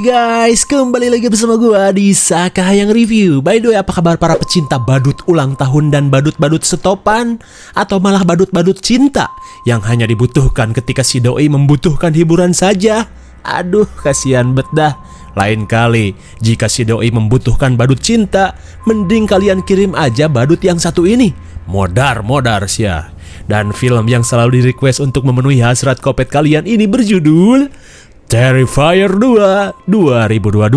guys, kembali lagi bersama gua di Sakahayang Review. By the way, apa kabar para pecinta badut ulang tahun dan badut-badut setopan? Atau malah badut-badut cinta yang hanya dibutuhkan ketika si doi membutuhkan hiburan saja? Aduh, kasihan bet dah. Lain kali, jika si doi membutuhkan badut cinta, mending kalian kirim aja badut yang satu ini. Modar sia. Dan film yang selalu di-request untuk memenuhi hasrat kopet kalian ini berjudul Terrifier 2 2022.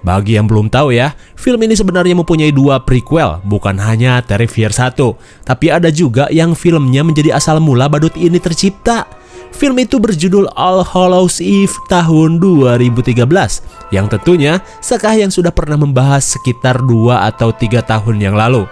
Bagi yang belum tahu ya, film ini sebenarnya mempunyai dua prequel, bukan hanya Terrifier 1, tapi ada juga yang filmnya menjadi asal mula badut ini tercipta. Film itu berjudul All Hallows Eve tahun 2013, yang tentunya Sakahayang sudah pernah membahas sekitar 2 atau 3 tahun yang lalu.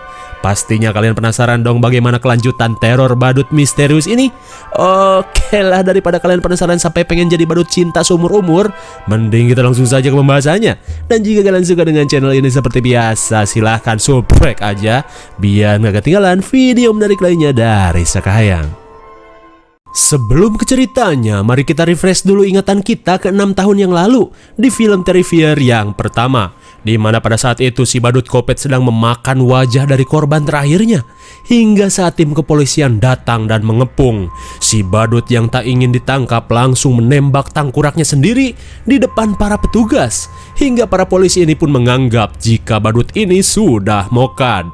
Pastinya kalian penasaran dong bagaimana kelanjutan teror badut misterius ini? Oke lah, daripada kalian penasaran sampai pengen jadi badut cinta seumur-umur, mending kita langsung saja ke pembahasannya. Dan jika kalian suka dengan channel ini seperti biasa, silahkan subscribe aja biar gak ketinggalan video menarik lainnya dari Sakahayang. Sebelum ke ceritanya, mari kita refresh dulu ingatan kita ke 6 tahun yang lalu di film Terrifier yang pertama, di mana pada saat itu si badut kopet sedang memakan wajah dari korban terakhirnya. Hingga saat tim kepolisian datang dan mengepung, si badut yang tak ingin ditangkap langsung menembak tangkuraknya sendiri di depan para petugas. Hingga para polisi ini pun menganggap jika badut ini sudah mokad.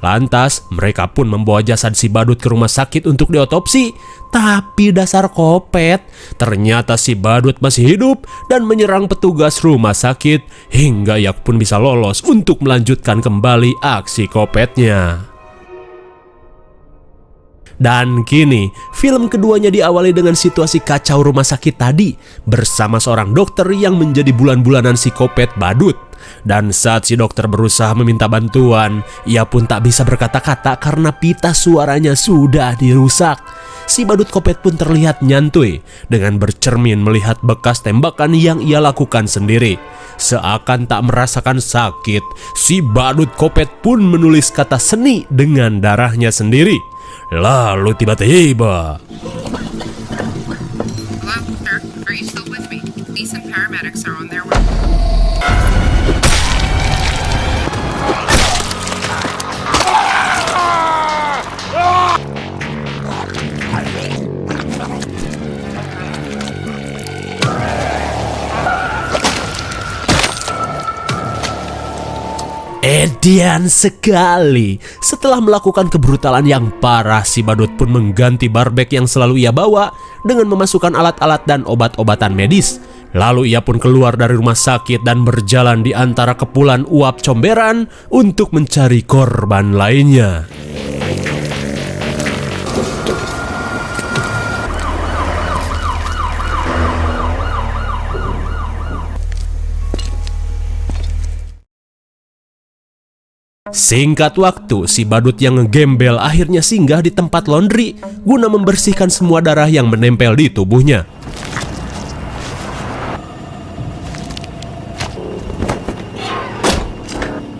Lantas mereka pun membawa jasad si badut ke rumah sakit untuk diotopsi. Tapi dasar kopet, ternyata si badut masih hidup dan menyerang petugas rumah sakit hingga ia pun bisa lolos untuk melanjutkan kembali aksi kopetnya. Dan kini, film keduanya diawali dengan situasi kacau rumah sakit tadi bersama seorang dokter yang menjadi bulan-bulanan si kopet badut. Dan saat si dokter berusaha meminta bantuan, ia pun tak bisa berkata-kata karena pita suaranya sudah dirusak. Si badut kopet pun terlihat nyantui dengan bercermin melihat bekas tembakan yang ia lakukan sendiri. Seakan tak merasakan sakit, si badut kopet pun menulis kata seni dengan darahnya sendiri. Lalu tiba-tiba, Hello, sir. Are you still with me? Police and paramedics are on their way. Edian sekali. Setelah melakukan kebrutalan yang parah, si badut pun mengganti barbek yang selalu ia bawa dengan memasukkan alat-alat dan obat-obatan medis. Lalu ia pun keluar dari rumah sakit dan berjalan di antara kepulan uap comberan untuk mencari korban lainnya. Singkat waktu, si badut yang ngegembel akhirnya singgah di tempat laundry guna membersihkan semua darah yang menempel di tubuhnya.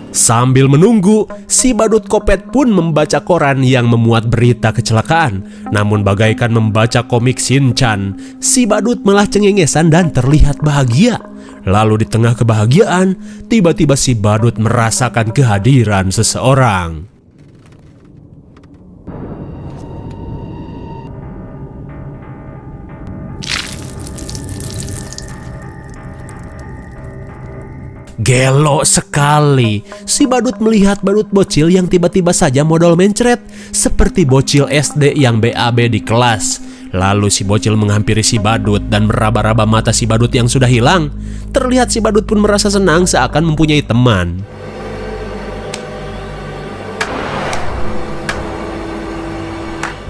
Sambil menunggu, si badut kopet pun membaca koran yang memuat berita kecelakaan. Namun bagaikan membaca komik Shin-chan, si badut malah cengengesan dan terlihat bahagia. Lalu di tengah kebahagiaan, tiba-tiba si badut merasakan kehadiran seseorang. Gelo sekali, si badut melihat badut bocil yang tiba-tiba saja modal mencret seperti bocil SD yang BAB di kelas. Lalu si bocil menghampiri si badut dan meraba-raba mata si badut yang sudah hilang. Terlihat si badut pun merasa senang seakan mempunyai teman.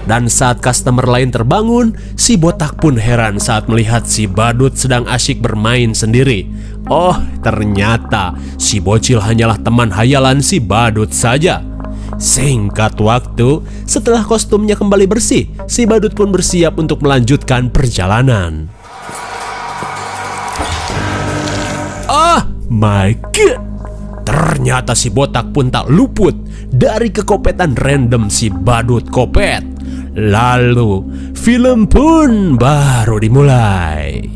Dan saat customer lain terbangun, si botak pun heran saat melihat si badut sedang asyik bermain sendiri. Oh, ternyata si bocil hanyalah teman hayalan si badut saja. Singkat waktu, setelah kostumnya kembali bersih, si badut pun bersiap untuk melanjutkan perjalanan. Oh my god! Ternyata si botak pun tak luput dari kekopetan random si badut kopet. Lalu, film pun baru dimulai.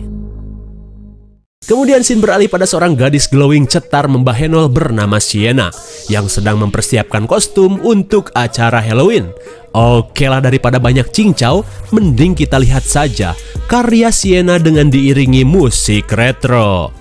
Kemudian scene beralih pada seorang gadis glowing cetar membahenol bernama Sienna yang sedang mempersiapkan kostum untuk acara Halloween. Oke lah, daripada banyak cincau, mending kita lihat saja karya Sienna dengan diiringi musik retro.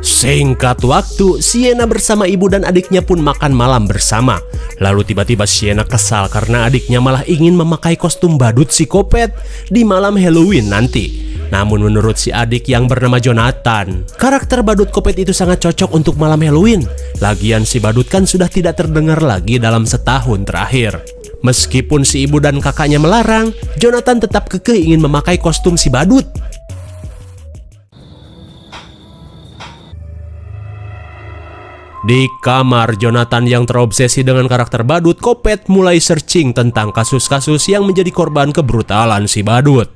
Singkat waktu, Sienna bersama ibu dan adiknya pun makan malam bersama. Lalu tiba-tiba Sienna kesal karena adiknya malah ingin memakai kostum badut psikopat di malam Halloween nanti. Namun menurut si adik yang bernama Jonathan, karakter badut kopet itu sangat cocok untuk malam Halloween. Lagian si badut kan sudah tidak terdengar lagi dalam setahun terakhir. Meskipun si ibu dan kakaknya melarang, Jonathan tetap kekeh ingin memakai kostum si badut. Di kamar, Jonathan yang terobsesi dengan karakter badut kopet mulai searching tentang kasus-kasus yang menjadi korban kebrutalan si badut.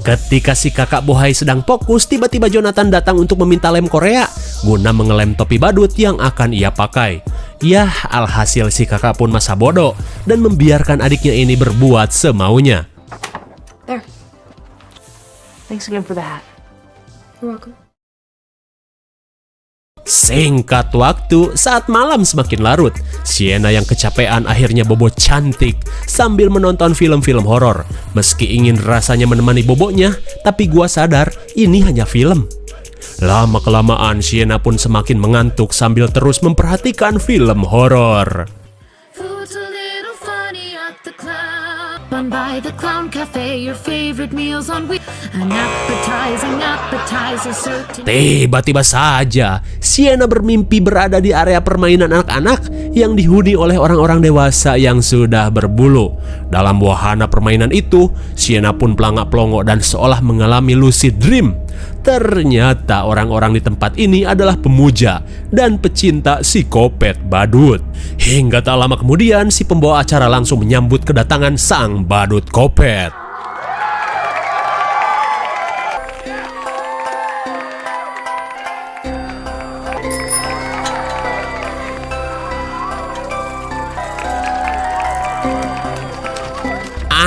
Ketika si kakak bohai sedang fokus, tiba-tiba Jonathan datang untuk meminta lem Korea guna mengelem topi badut yang akan ia pakai. Yah, alhasil si kakak pun masa bodoh dan membiarkan adiknya ini berbuat semaunya. There. Thanks again for the hat. You're welcome. Singkat waktu, saat malam semakin larut, Sienna yang kecapean akhirnya bobo cantik sambil menonton film-film horor. Meski ingin rasanya menemani bobonya, tapi gua sadar ini hanya film. Lama-kelamaan Sienna pun semakin mengantuk sambil terus memperhatikan film horor. By the Clown Cafe, your favorite meals on wheels, an appetizing appetizer served in... Tiba-tiba saja, Sienna bermimpi berada di area permainan anak-anak yang dihuni oleh orang-orang dewasa yang sudah berbulu. Dalam wahana permainan itu, Sienna pun pelangak-pelongo dan seolah mengalami lucid dream. Ternyata orang-orang di tempat ini adalah pemuja dan pecinta psikopat badut. Hingga tak lama kemudian, si pembawa acara langsung menyambut kedatangan sang badut kopet.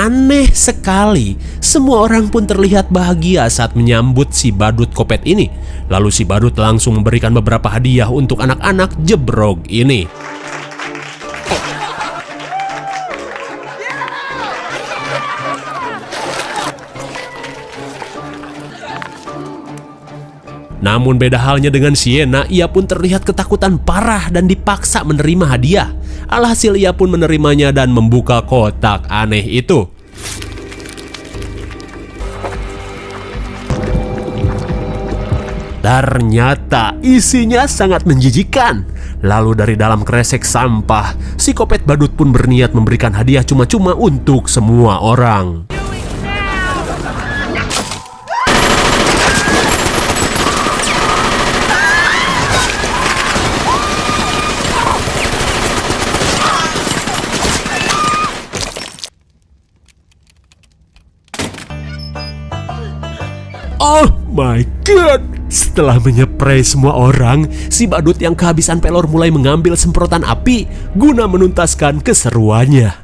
Aneh sekali, semua orang pun terlihat bahagia saat menyambut si badut kopet ini. Lalu si badut langsung memberikan beberapa hadiah untuk anak-anak jebrog ini. Namun beda halnya dengan Sienna, ia pun terlihat ketakutan parah dan dipaksa menerima hadiah. Alhasil ia pun menerimanya dan membuka kotak aneh itu. Ternyata isinya sangat menjijikan. Lalu dari dalam kresek sampah, psikopat badut pun berniat memberikan hadiah cuma-cuma untuk semua orang. Oh my god! Setelah menyepray semua orang, si badut yang kehabisan pelor mulai mengambil semprotan api guna menuntaskan keseruannya.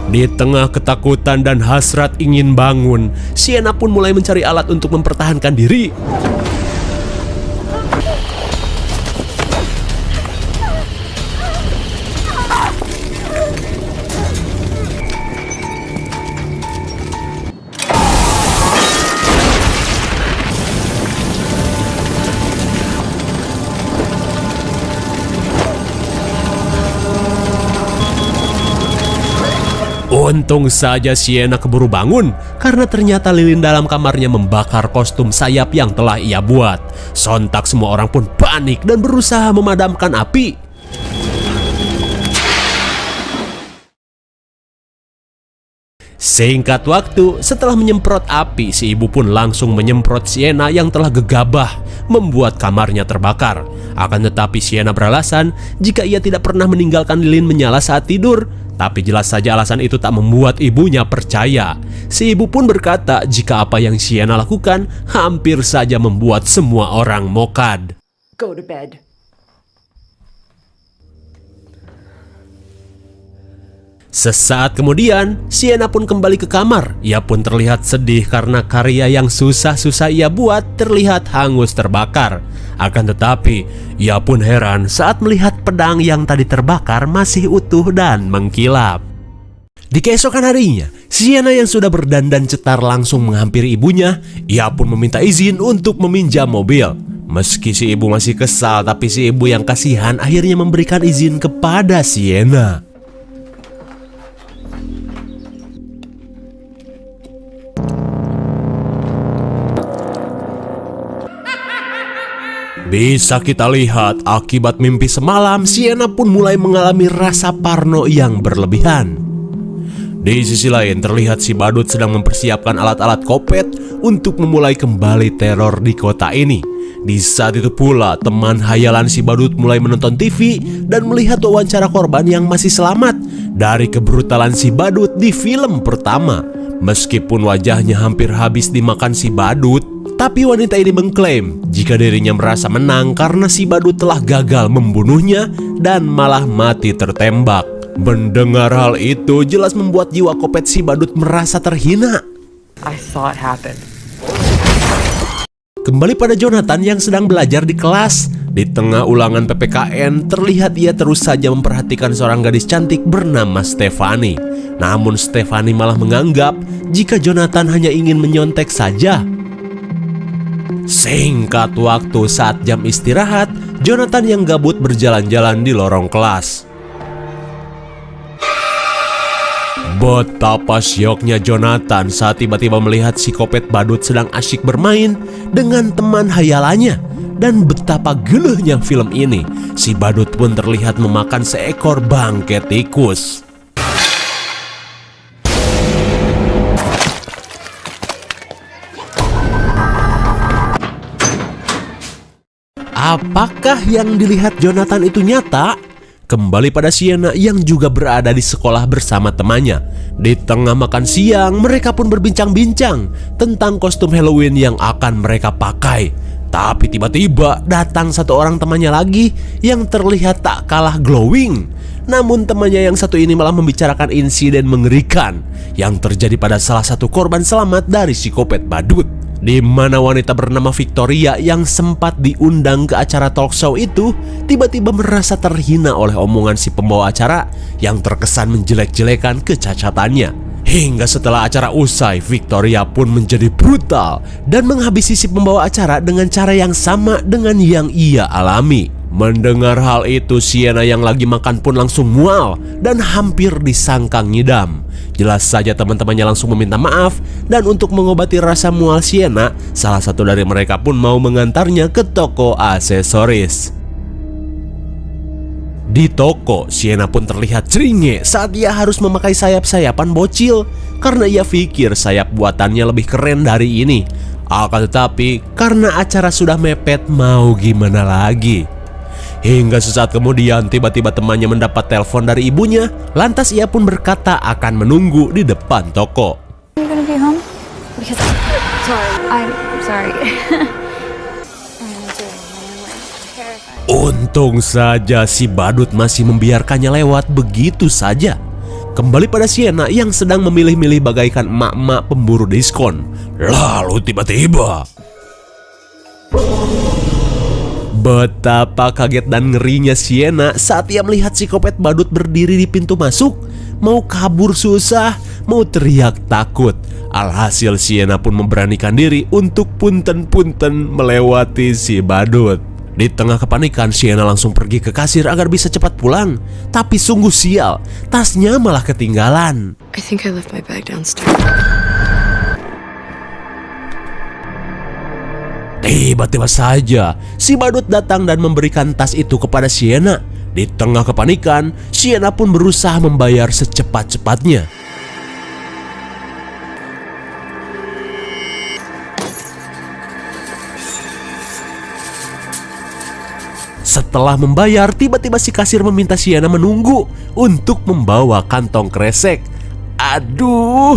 Di tengah ketakutan dan hasrat ingin bangun, Sienna pun mulai mencari alat untuk mempertahankan diri. Untung saja Sienna keburu bangun karena ternyata lilin dalam kamarnya membakar kostum sayap yang telah ia buat. Sontak semua orang pun panik dan berusaha memadamkan api. Singkat waktu, setelah menyemprot api, si ibu pun langsung menyemprot Sienna yang telah gegabah, membuat kamarnya terbakar. Akan tetapi Sienna beralasan jika ia tidak pernah meninggalkan lilin menyala saat tidur. Tapi jelas saja alasan itu tak membuat ibunya percaya. Si ibu pun berkata jika apa yang Sienna lakukan hampir saja membuat semua orang mokad. Go to bed. Sesaat kemudian, Sienna pun kembali ke kamar. Ia pun terlihat sedih karena karya yang susah-susah ia buat terlihat hangus terbakar. Akan tetapi, ia pun heran saat melihat pedang yang tadi terbakar masih utuh dan mengkilap. Di keesokan harinya, Sienna yang sudah berdandan cetar langsung menghampiri ibunya. Ia pun meminta izin untuk meminjam mobil. Meski si ibu masih kesal, tapi si ibu yang kasihan akhirnya memberikan izin kepada Sienna. Bisa kita lihat akibat mimpi semalam, Sienna pun mulai mengalami rasa parno yang berlebihan. Di sisi lain terlihat si badut sedang mempersiapkan alat-alat kopet untuk memulai kembali teror di kota ini. Di saat itu pula teman hayalan si badut mulai menonton TV dan melihat wawancara korban yang masih selamat dari kebrutalan si badut di film pertama. Meskipun wajahnya hampir habis dimakan si badut, tapi wanita ini mengklaim jika dirinya merasa menang karena si badut telah gagal membunuhnya dan malah mati tertembak. Mendengar hal itu jelas membuat jiwa kopet si badut merasa terhina. I saw it happen. Kembali pada Jonathan yang sedang belajar di kelas. Di tengah ulangan PPKN, terlihat ia terus saja memperhatikan seorang gadis cantik bernama Stephanie. Namun Stephanie malah menganggap jika Jonathan hanya ingin menyontek saja. Singkat waktu saat jam istirahat, Jonathan yang gabut berjalan-jalan di lorong kelas. Betapa syoknya Jonathan saat tiba-tiba melihat si kopet badut sedang asyik bermain dengan teman hayalannya. Dan betapa gelehnya film ini, si badut pun terlihat memakan seekor bangkai tikus. Apakah yang dilihat Jonathan itu nyata? Kembali pada Sienna yang juga berada di sekolah bersama temannya. Di tengah makan siang, mereka pun berbincang-bincang tentang kostum Halloween yang akan mereka pakai. Tapi tiba-tiba datang satu orang temannya lagi yang terlihat tak kalah glowing. Namun temannya yang satu ini malah membicarakan insiden mengerikan yang terjadi pada salah satu korban selamat dari si kopet badut. Di mana wanita bernama Victoria yang sempat diundang ke acara talk show itu tiba-tiba merasa terhina oleh omongan si pembawa acara yang terkesan menjelek-jelekan kecacatannya. Hingga setelah acara usai, Victoria pun menjadi brutal dan menghabisi si pembawa acara dengan cara yang sama dengan yang ia alami. Mendengar hal itu, Sienna yang lagi makan pun langsung mual dan hampir disangka ngidam. Jelas saja teman-temannya langsung meminta maaf, dan untuk mengobati rasa mual Sienna, salah satu dari mereka pun mau mengantarnya ke toko aksesoris. Di toko, Sienna pun terlihat jeringe saat ia harus memakai sayap-sayapan bocil karena ia pikir sayap buatannya lebih keren dari ini. Akan tetapi, karena acara sudah mepet, mau gimana lagi? Hingga sesaat kemudian tiba-tiba temannya mendapat telepon dari ibunya. Lantas ia pun berkata akan menunggu di depan toko. Are you gonna be home? Because I'm sorry. Untung saja si badut masih membiarkannya lewat begitu saja. Kembali pada Sienna yang sedang memilih-milih bagaikan emak-emak pemburu diskon. Lalu tiba-tiba betapa kaget dan ngerinya Sienna saat ia melihat si kopet badut berdiri di pintu masuk. Mau kabur susah, mau teriak takut. Alhasil Sienna pun memberanikan diri untuk punten-punten melewati si badut. Di tengah kepanikan, Sienna langsung pergi ke kasir agar bisa cepat pulang. Tapi sungguh sial, tasnya malah ketinggalan. I think I left my bag downstairs. Tiba-tiba saja, si badut datang dan memberikan tas itu kepada Sienna. Di tengah kepanikan, Sienna pun berusaha membayar secepat-cepatnya. Setelah membayar, tiba-tiba si kasir meminta Sienna menunggu untuk membawa kantong kresek. Aduh.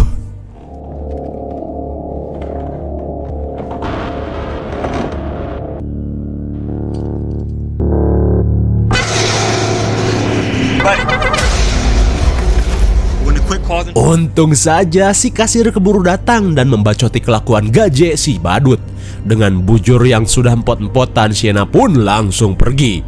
Untung saja si kasir keburu datang dan membacoti kelakuan gaje si badut. Dengan bujur yang sudah empot-empotan, Sienna pun langsung pergi.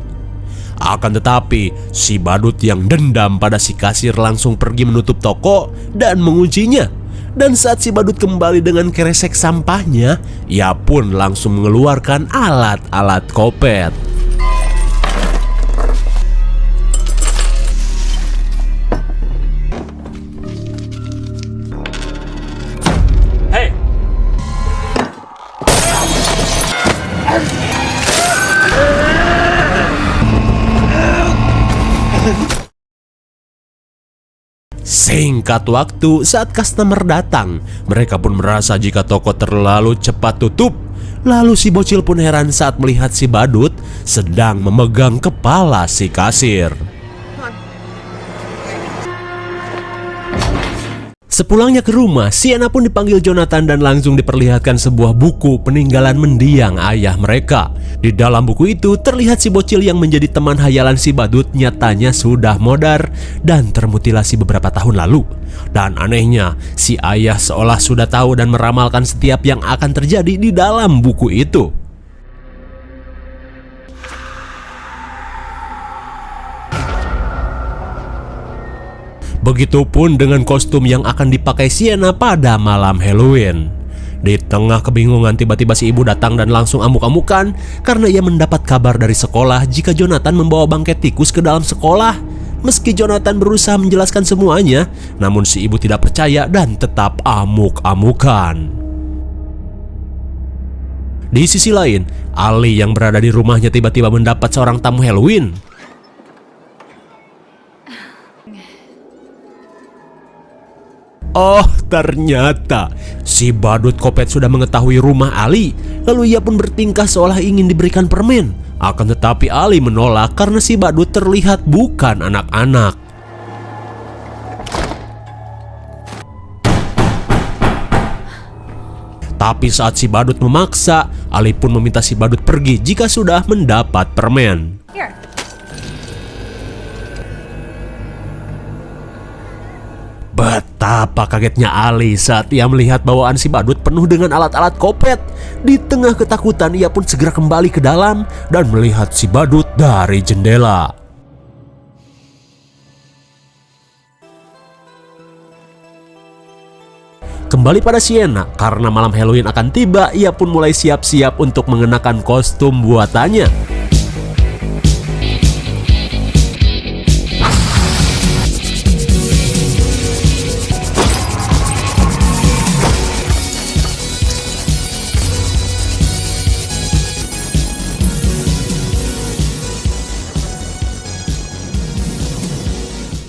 Akan tetapi, si badut yang dendam pada si kasir langsung pergi menutup toko dan menguncinya. Dan saat si badut kembali dengan kresek sampahnya, ia pun langsung mengeluarkan alat-alat kopet. Singkat waktu, saat customer datang, mereka pun merasa jika toko terlalu cepat tutup. Lalu si bocil pun heran saat melihat si badut sedang memegang kepala si kasir. Sepulangnya ke rumah, Sienna pun dipanggil Jonathan dan langsung diperlihatkan sebuah buku peninggalan mendiang ayah mereka. Di dalam buku itu terlihat si bocil yang menjadi teman hayalan si badut nyatanya sudah modar dan termutilasi beberapa tahun lalu. Dan anehnya, si ayah seolah sudah tahu dan meramalkan setiap yang akan terjadi di dalam buku itu. Begitupun dengan kostum yang akan dipakai Sienna pada malam Halloween. Di tengah kebingungan, tiba-tiba si ibu datang dan langsung amuk-amukan karena ia mendapat kabar dari sekolah jika Jonathan membawa bangkai tikus ke dalam sekolah. Meski Jonathan berusaha menjelaskan semuanya, namun si ibu tidak percaya dan tetap amuk-amukan. Di sisi lain, Ali yang berada di rumahnya tiba-tiba mendapat seorang tamu Halloween. Oh, ternyata si badut kopet sudah mengetahui rumah Ali. Lalu ia pun bertingkah seolah ingin diberikan permen. Akan tetapi Ali menolak karena si badut terlihat bukan anak-anak. Tapi saat si badut memaksa, Ali pun meminta si badut pergi jika sudah mendapat permen. Here. Betapa kagetnya Ali saat ia melihat bawaan si badut penuh dengan alat-alat kopet. Di tengah ketakutan, ia pun segera kembali ke dalam dan melihat si badut dari jendela. Kembali pada Sienna, karena malam Halloween akan tiba, ia pun mulai siap-siap untuk mengenakan kostum buatannya.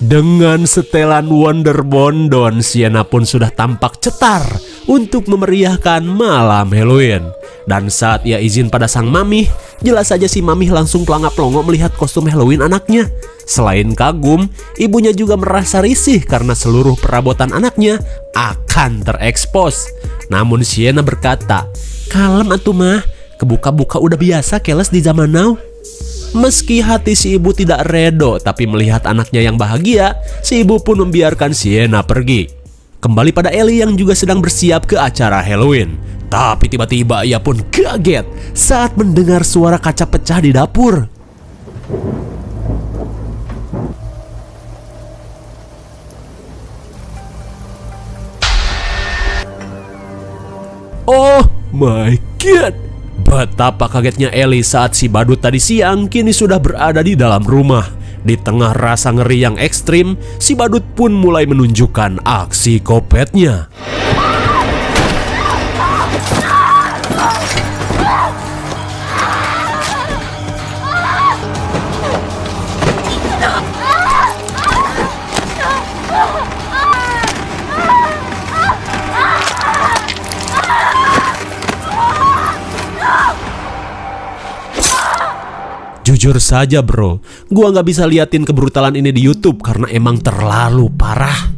Dengan setelan Wonder Bondon, Sienna pun sudah tampak cetar untuk memeriahkan malam Halloween. Dan saat ia izin pada sang mamih, jelas saja si mamih langsung pelangap-pelongo melihat kostum Halloween anaknya. Selain kagum, ibunya juga merasa risih karena seluruh perabotan anaknya akan terekspos. Namun Sienna berkata, "Kalem atuh mah, kebuka-buka udah biasa keles di zaman now." Meski hati si ibu tidak redo, tapi melihat anaknya yang bahagia, si ibu pun membiarkan Sienna pergi. Kembali pada Ellie yang juga sedang bersiap ke acara Halloween. Tapi tiba-tiba ia pun kaget saat mendengar suara kaca pecah di dapur. Oh my god! Betapa kagetnya Ellie saat si badut tadi siang kini sudah berada di dalam rumah. Di tengah rasa ngeri yang ekstrim, si badut pun mulai menunjukkan aksi kopetnya. Jujur saja bro, gua nggak bisa liatin kebrutalan ini di YouTube karena emang terlalu parah.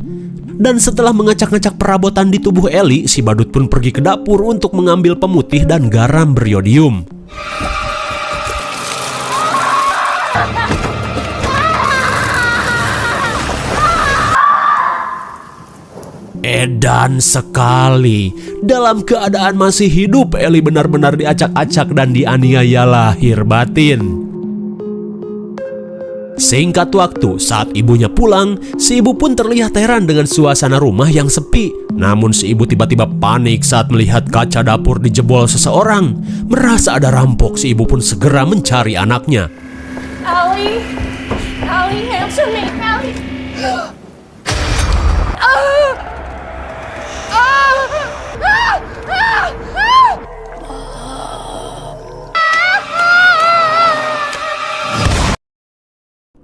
Dan setelah ngacak-ngacak perabotan di tubuh Ellie, si badut pun pergi ke dapur untuk mengambil pemutih dan garam beriodium. Edan sekali. Dalam keadaan masih hidup, Ellie benar-benar diacak-acak dan dianiaya lahir batin. Singkat waktu, saat ibunya pulang, si ibu pun terlihat heran dengan suasana rumah yang sepi. Namun si ibu tiba-tiba panik saat melihat kaca dapur dijebol seseorang. Merasa ada rampok, si ibu pun segera mencari anaknya. Allie? Allie, answer me, Allie.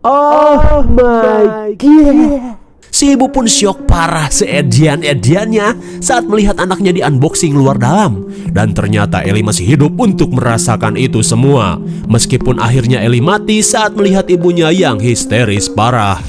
Oh my god. Si ibu pun syok parah seedian-ediannya saat melihat anaknya di unboxing luar dalam. Dan ternyata Ellie masih hidup untuk merasakan itu semua. Meskipun akhirnya Ellie mati saat melihat ibunya yang histeris parah.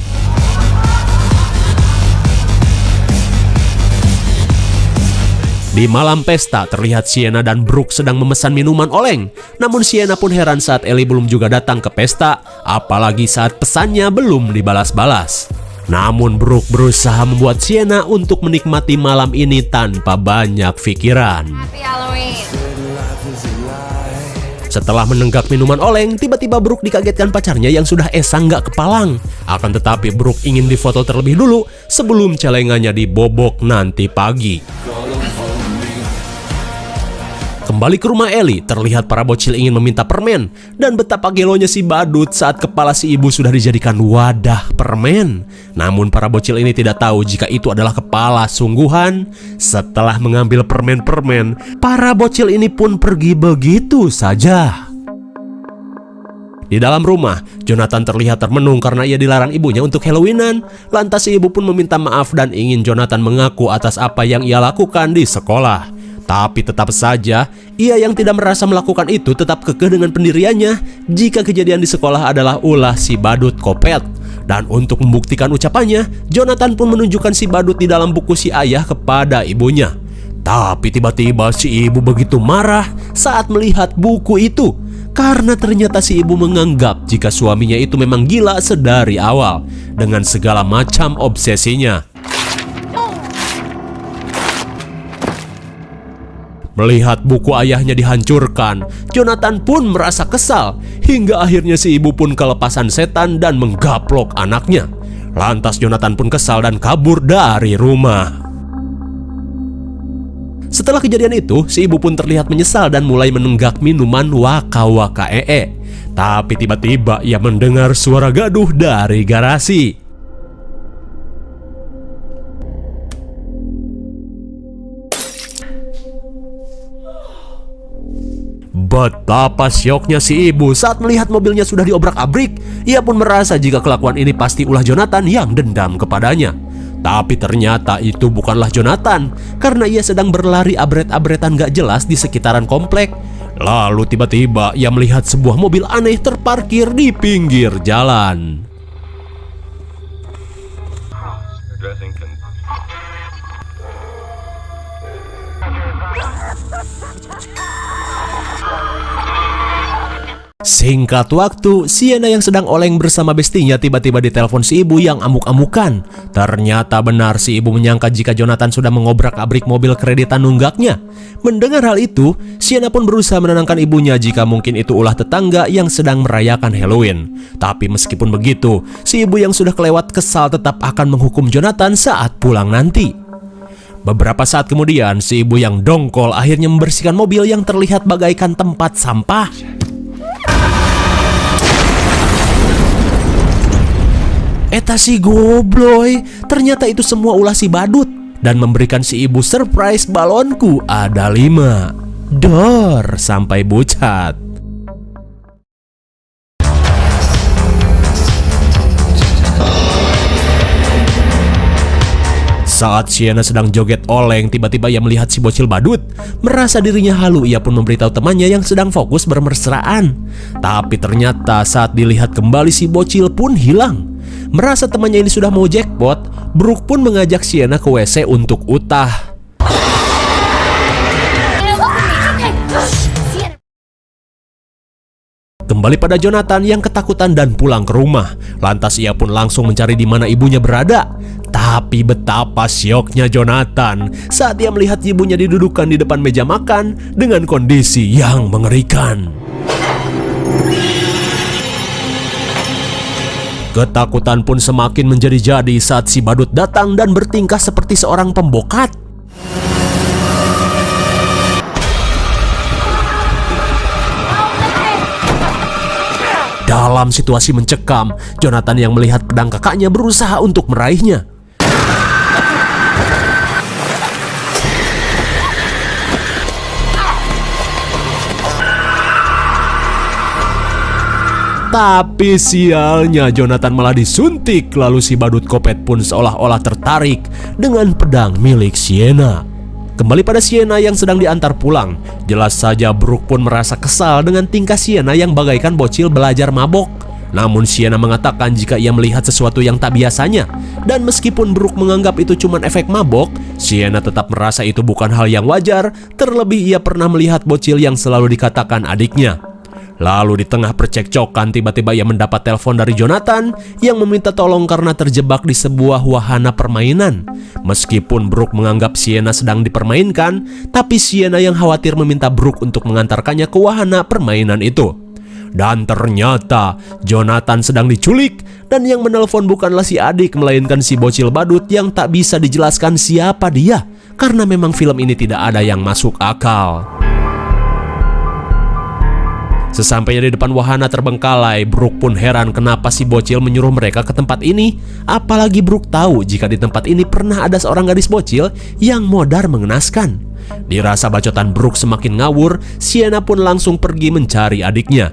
Di malam pesta, terlihat Sienna dan Brooke sedang memesan minuman oleng. Namun Sienna pun heran saat Ellie belum juga datang ke pesta, apalagi saat pesannya belum dibalas-balas. Namun Brooke berusaha membuat Sienna untuk menikmati malam ini tanpa banyak pikiran. Happy Halloween. Setelah menenggak minuman oleng, tiba-tiba Brooke dikagetkan pacarnya yang sudah esang gak kepalang. Akan tetapi Brooke ingin difoto terlebih dulu sebelum celengannya dibobok nanti pagi. Kembali ke rumah Ellie, terlihat para bocil ingin meminta permen. Dan betapa gelonya si badut saat kepala si ibu sudah dijadikan wadah permen. Namun para bocil ini tidak tahu jika itu adalah kepala sungguhan. Setelah mengambil permen-permen, para bocil ini pun pergi begitu saja. Di dalam rumah, Jonathan terlihat termenung karena ia dilarang ibunya untuk Halloweenan. Lantas si ibu pun meminta maaf dan ingin Jonathan mengaku atas apa yang ia lakukan di sekolah. Tapi tetap saja, ia yang tidak merasa melakukan itu tetap kekeh dengan pendiriannya jika kejadian di sekolah adalah ulah si badut kopet. Dan untuk membuktikan ucapannya, Jonathan pun menunjukkan si badut di dalam buku si ayah kepada ibunya. Tapi tiba-tiba si ibu begitu marah saat melihat buku itu. Karena ternyata si ibu menganggap jika suaminya itu memang gila sedari awal dengan segala macam obsesinya. Melihat buku ayahnya dihancurkan, Jonathan pun merasa kesal. Hingga akhirnya si ibu pun kelepasan setan dan menggaplok anaknya. Lantas Jonathan pun kesal dan kabur dari rumah. Setelah kejadian itu, si ibu pun terlihat menyesal dan mulai menenggak minuman waka-waka ee. Tapi tiba-tiba ia mendengar suara gaduh dari garasi. Betapa syoknya si ibu saat melihat mobilnya sudah diobrak-abrik. Ia pun merasa jika kelakuan ini pasti ulah Jonathan yang dendam kepadanya. Tapi ternyata itu bukanlah Jonathan, karena ia sedang berlari abret-abretan gak jelas di sekitaran komplek. Lalu tiba-tiba ia melihat sebuah mobil aneh terparkir di pinggir jalan. Singkat waktu, Sienna yang sedang oleng bersama bestinya tiba-tiba ditelepon si ibu yang amuk-amukan. Ternyata benar si ibu menyangka jika Jonathan sudah mengobrak-abrik mobil kreditan nunggaknya. Mendengar hal itu, Sienna pun berusaha menenangkan ibunya jika mungkin itu ulah tetangga yang sedang merayakan Halloween. Tapi meskipun begitu, si ibu yang sudah kelewat kesal tetap akan menghukum Jonathan saat pulang nanti. Beberapa saat kemudian, si ibu yang dongkol akhirnya membersihkan mobil yang terlihat bagaikan tempat sampah. Eta si gobloy, ternyata itu semua ulah si badut dan memberikan si ibu surprise balonku ada 5. Dor sampai bucat. Saat Sienna sedang joget oleng, tiba-tiba ia melihat si bocil badut. Merasa dirinya halu, ia pun memberitahu temannya yang sedang fokus bermesraan. Tapi ternyata saat dilihat kembali si bocil pun hilang. Merasa temannya ini sudah mau jackpot, Brooke pun mengajak Sienna ke WC untuk utah. Kembali pada Jonathan yang ketakutan dan pulang ke rumah. Lantas ia pun langsung mencari di mana ibunya berada. Tapi betapa syoknya Jonathan saat ia melihat ibunya didudukan di depan meja makan dengan kondisi yang mengerikan. Ketakutan pun semakin menjadi-jadi saat si badut datang dan bertingkah seperti seorang pembokat. Dalam situasi mencekam, Jonathan yang melihat pedang kakaknya berusaha untuk meraihnya. Tapi sialnya Jonathan malah disuntik, lalu si badut kopet pun seolah-olah tertarik dengan pedang milik Sienna. Kembali pada Sienna yang sedang diantar pulang. Jelas saja Brooke pun merasa kesal dengan tingkah Sienna yang bagaikan bocil belajar mabok. Namun Sienna mengatakan jika ia melihat sesuatu yang tak biasanya. Dan meskipun Brooke menganggap itu cuma efek mabok, Sienna tetap merasa itu bukan hal yang wajar. Terlebih ia pernah melihat bocil yang selalu dikatakan adiknya. Lalu di tengah percekcokan tiba-tiba ia mendapat telepon dari Jonathan yang meminta tolong karena terjebak di sebuah wahana permainan. Meskipun Brooke menganggap Sienna sedang dipermainkan, tapi Sienna yang khawatir meminta Brooke untuk mengantarkannya ke wahana permainan itu. Dan ternyata Jonathan sedang diculik dan yang menelpon bukanlah si adik melainkan si bocil badut yang tak bisa dijelaskan siapa dia karena memang film ini tidak ada yang masuk akal. Sesampainya di depan wahana terbengkalai, Brooke pun heran kenapa si bocil menyuruh mereka ke tempat ini. Apalagi Brooke tahu jika di tempat ini pernah ada seorang gadis bocil yang modar mengenaskan. Dirasa bacotan Brooke semakin ngawur, Sienna pun langsung pergi mencari adiknya.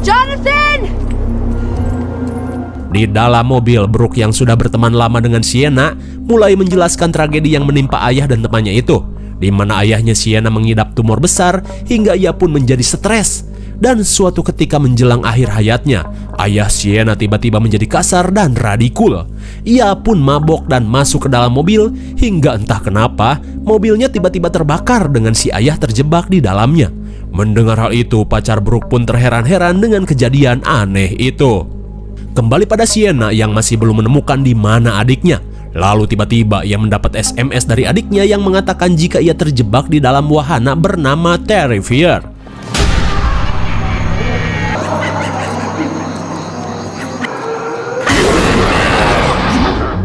Jonathan! Di dalam mobil, Brooke yang sudah berteman lama dengan Sienna mulai menjelaskan tragedi yang menimpa ayah dan temannya itu, di mana ayahnya Sienna mengidap tumor besar hingga ia pun menjadi stres. Dan suatu ketika menjelang akhir hayatnya, ayah Sienna tiba-tiba menjadi kasar dan radikul. Ia pun mabok dan masuk ke dalam mobil hingga entah kenapa mobilnya tiba-tiba terbakar dengan si ayah terjebak di dalamnya. Mendengar hal itu, pacar Brooke pun terheran-heran dengan kejadian aneh itu. Kembali pada Sienna yang masih belum menemukan di mana adiknya. Lalu tiba-tiba ia mendapat SMS dari adiknya yang mengatakan jika ia terjebak di dalam wahana bernama Terrifier.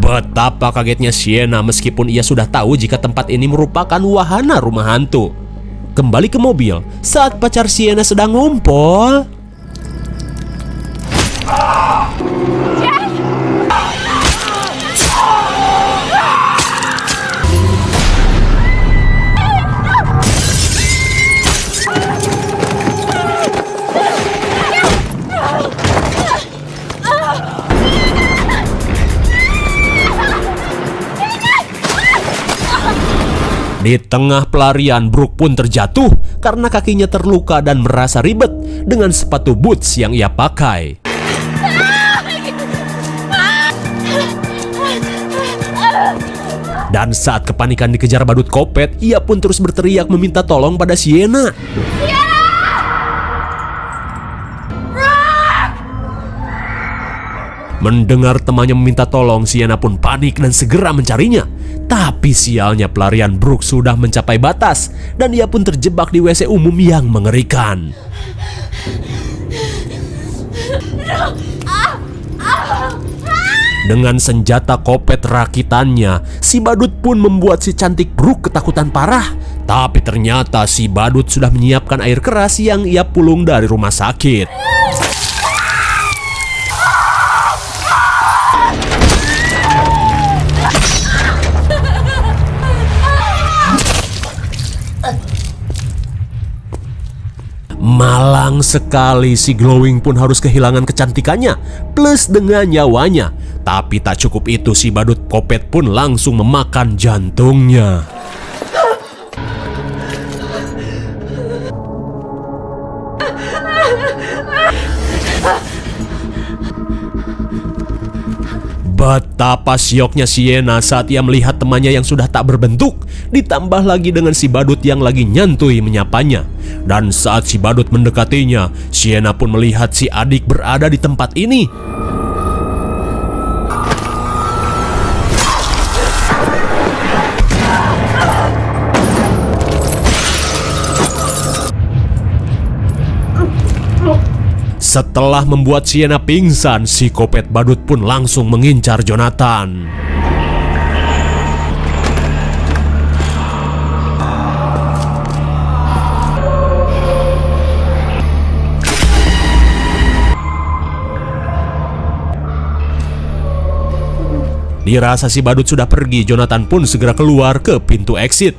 Betapa kagetnya Sienna meskipun ia sudah tahu jika tempat ini merupakan wahana rumah hantu. Kembali ke mobil saat pacar Sienna sedang ngumpul. Di tengah pelarian, Brooke pun terjatuh karena kakinya terluka dan merasa ribet dengan sepatu boots yang ia pakai. Dan saat kepanikan dikejar badut kopet, ia pun terus berteriak meminta tolong pada Sienna. Mendengar temannya meminta tolong, Sienna pun panik dan segera mencarinya. Tapi sialnya pelarian Brooke sudah mencapai batas dan ia pun terjebak di WC umum yang mengerikan. Dengan senjata kopet rakitannya, si badut pun membuat si cantik Brooke ketakutan parah. Tapi ternyata si badut sudah menyiapkan air keras yang ia pulung dari rumah sakit. Malang sekali, si Glowing pun harus kehilangan kecantikannya plus dengan nyawanya. Tapi tak cukup itu, si badut kopet pun langsung memakan jantungnya. Betapa syoknya Sienna saat ia melihat temannya yang sudah tak berbentuk, ditambah lagi dengan si badut yang lagi nyantui menyapanya. Dan saat si badut mendekatinya, Sienna pun melihat si adik berada di tempat ini. Setelah membuat Sienna pingsan, si kopet badut pun langsung mengincar Jonathan. Dirasa si badut sudah pergi, Jonathan pun segera keluar ke pintu exit.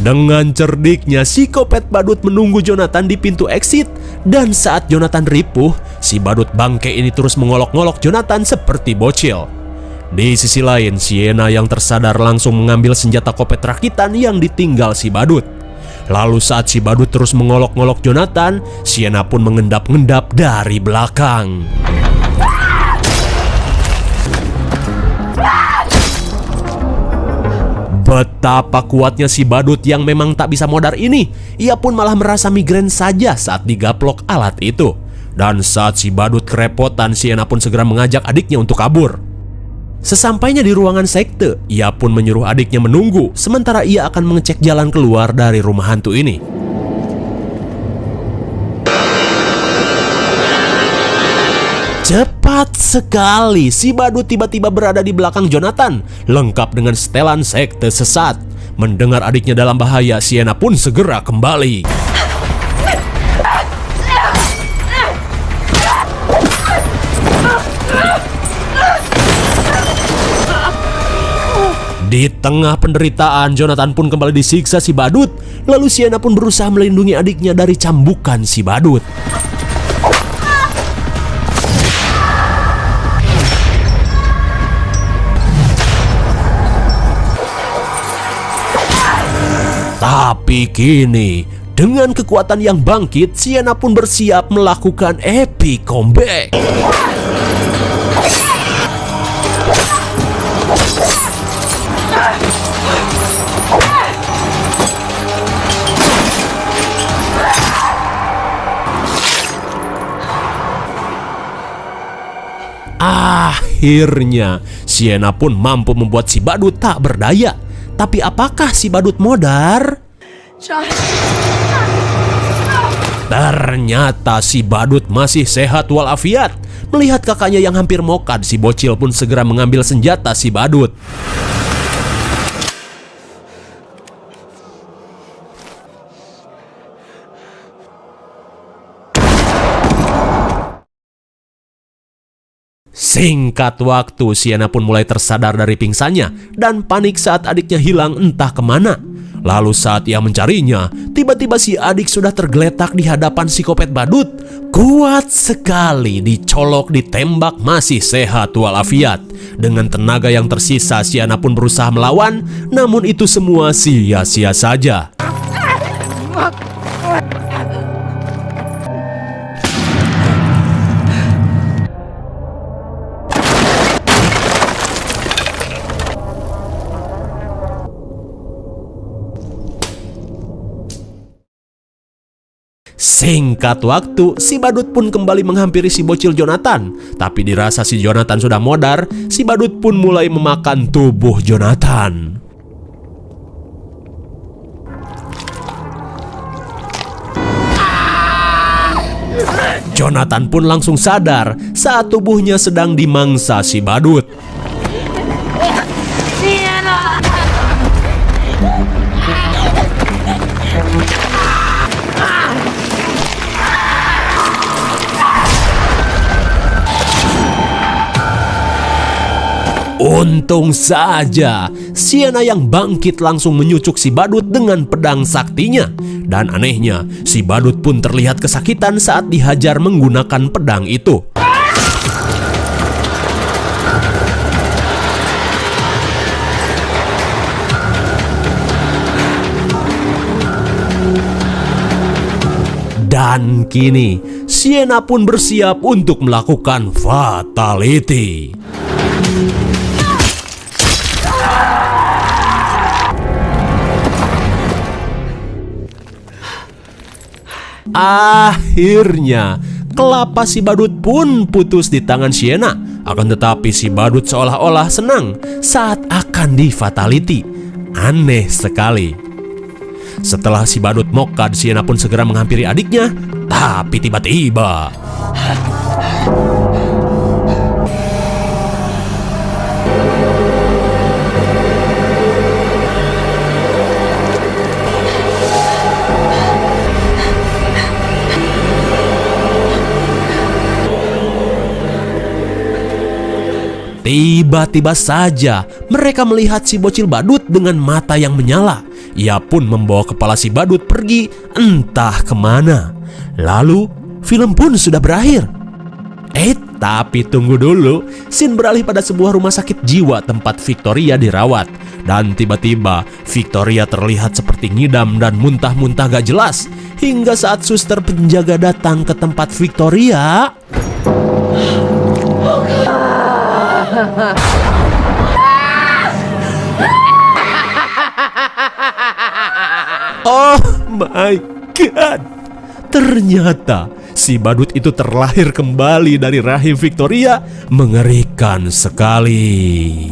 Dengan cerdiknya, si kopet badut menunggu Jonathan di pintu exit. Dan saat Jonathan ripuh, si badut bangke ini terus mengolok-ngolok Jonathan seperti bocil. Di sisi lain, Sienna yang tersadar langsung mengambil senjata kopet rakitan yang ditinggal si badut. Lalu saat si badut terus mengolok-ngolok Jonathan, Sienna pun mengendap-endap dari belakang. Betapa kuatnya si badut yang memang tak bisa modar ini. Ia pun malah merasa migrain saja saat digaplok alat itu. Dan saat si badut kerepotan, Sienna pun segera mengajak adiknya untuk kabur. Sesampainya di ruangan sekte, ia pun menyuruh adiknya menunggu, sementara ia akan mengecek jalan keluar dari rumah hantu ini. Cepat sekali, si badut tiba-tiba berada di belakang Jonathan, lengkap dengan setelan sekte sesat. Mendengar adiknya dalam bahaya, Sienna pun segera kembali. Di tengah penderitaan, Jonathan pun kembali disiksa si badut. Lalu Sienna pun berusaha melindungi adiknya dari cambukan si badut. Tapi kini, dengan kekuatan yang bangkit, Sienna pun bersiap melakukan epic comeback. Akhirnya, Sienna pun mampu membuat si badut tak berdaya. Tapi apakah si badut modar? Ternyata si badut masih sehat walafiat. Melihat kakaknya yang hampir mokad, si bocil pun segera mengambil senjata si badut. Singkat waktu, Sienna pun mulai tersadar dari pingsannya dan panik saat adiknya hilang entah kemana. Lalu saat ia mencarinya, tiba-tiba si adik sudah tergeletak di hadapan si kopet badut. Kuat sekali, dicolok, ditembak, masih sehat walafiat. Dengan tenaga yang tersisa, Sienna pun berusaha melawan, namun itu semua sia-sia saja. Singkat waktu, si badut pun kembali menghampiri si bocil Jonathan. Tapi dirasa si Jonathan sudah modar, si badut pun mulai memakan tubuh Jonathan. Jonathan pun langsung sadar saat tubuhnya sedang dimangsa si badut. Untung saja, Sienna yang bangkit langsung menyucuk si badut dengan pedang saktinya. Dan anehnya, si badut pun terlihat kesakitan saat dihajar menggunakan pedang itu. Dan kini, Sienna pun bersiap untuk melakukan fatality. Akhirnya, kelapa si badut pun putus di tangan Sienna. Akan tetapi si badut seolah-olah senang saat akan di-fatality. Aneh sekali. Setelah si badut mokad, Sienna pun segera menghampiri adiknya. Tapi tiba-tiba... Tiba-tiba saja mereka melihat si bocil badut dengan mata yang menyala. Ia pun membawa kepala si badut pergi entah kemana. Lalu film pun sudah berakhir. Tapi tunggu dulu. Scene beralih pada sebuah rumah sakit jiwa tempat Victoria dirawat. Dan tiba-tiba Victoria terlihat seperti ngidam dan muntah-muntah gak jelas. Hingga saat suster penjaga datang ke tempat Victoria. Oh my god. Ternyata si badut itu terlahir kembali dari rahim Victoria. Mengerikan sekali.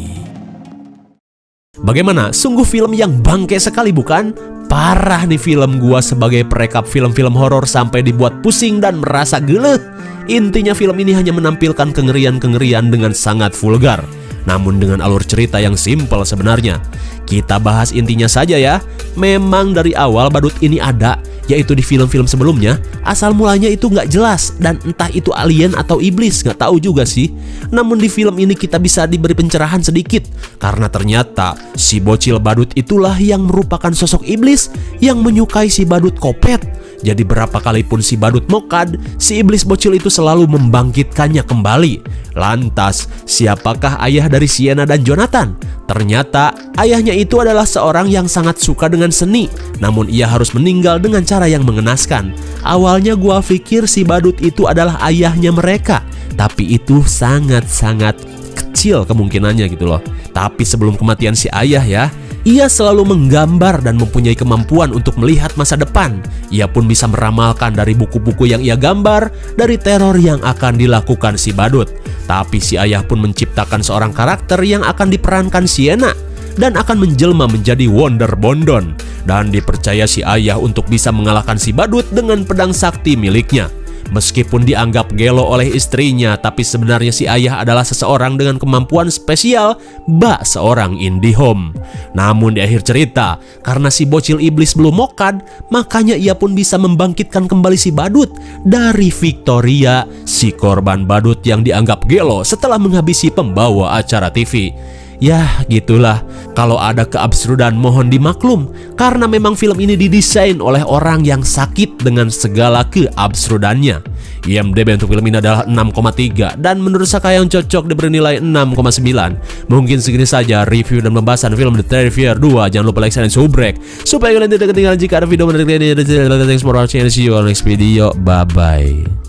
Bagaimana? Sungguh film yang bangke sekali bukan? Parah nih film gua sebagai perekap film-film horor sampai dibuat pusing dan merasa geleh. Intinya film ini hanya menampilkan kengerian-kengerian dengan sangat vulgar. Namun dengan alur cerita yang simpel sebenarnya. Kita bahas intinya saja ya. Memang dari awal badut ini ada, yaitu di film-film sebelumnya. Asal mulanya itu nggak jelas, dan entah itu alien atau iblis, nggak tahu juga sih. Namun di film ini kita bisa diberi pencerahan sedikit, karena ternyata si bocil badut itulah yang merupakan sosok iblis yang menyukai si badut kopet. Jadi berapa kali pun si badut mokad, si iblis bocil itu selalu membangkitkannya kembali. Lantas, siapakah ayah dari Sienna dan Jonathan? Ternyata ayahnya itu adalah seorang yang sangat suka dengan seni. Namun ia harus meninggal dengan cara yang mengenaskan. Awalnya gua pikir si badut itu adalah ayahnya mereka, tapi itu sangat-sangat kecil kemungkinannya gitu loh. Tapi sebelum kematian si ayah ya, ia selalu menggambar dan mempunyai kemampuan untuk melihat masa depan. Ia pun bisa meramalkan dari buku-buku yang ia gambar dari teror yang akan dilakukan si badut. Tapi si ayah pun menciptakan seorang karakter yang akan diperankan Sienna dan akan menjelma menjadi Wonder Bondon. Dan dipercaya si ayah untuk bisa mengalahkan si badut dengan pedang sakti miliknya. Meskipun dianggap gelo oleh istrinya, tapi sebenarnya si ayah adalah seseorang dengan kemampuan spesial, bak seorang IndiHome. Namun di akhir cerita, karena si bocil iblis belum mokad, makanya ia pun bisa membangkitkan kembali si badut dari Victoria, si korban badut yang dianggap gelo setelah menghabisi pembawa acara TV. Yah gitulah, kalau ada keabsurdan mohon dimaklum, karena memang film ini didesain oleh orang yang sakit dengan segala keabsurdannya. IMDb untuk film ini adalah 6,3 dan menurut saya yang cocok diberi nilai 6,9. Mungkin segini saja review dan pembahasan film The Terrifier 2. Jangan lupa like, share, dan subrek supaya kalian tidak ketinggalan jika ada video menarik lainnya. Thanks for watching and see you on next video. Bye bye.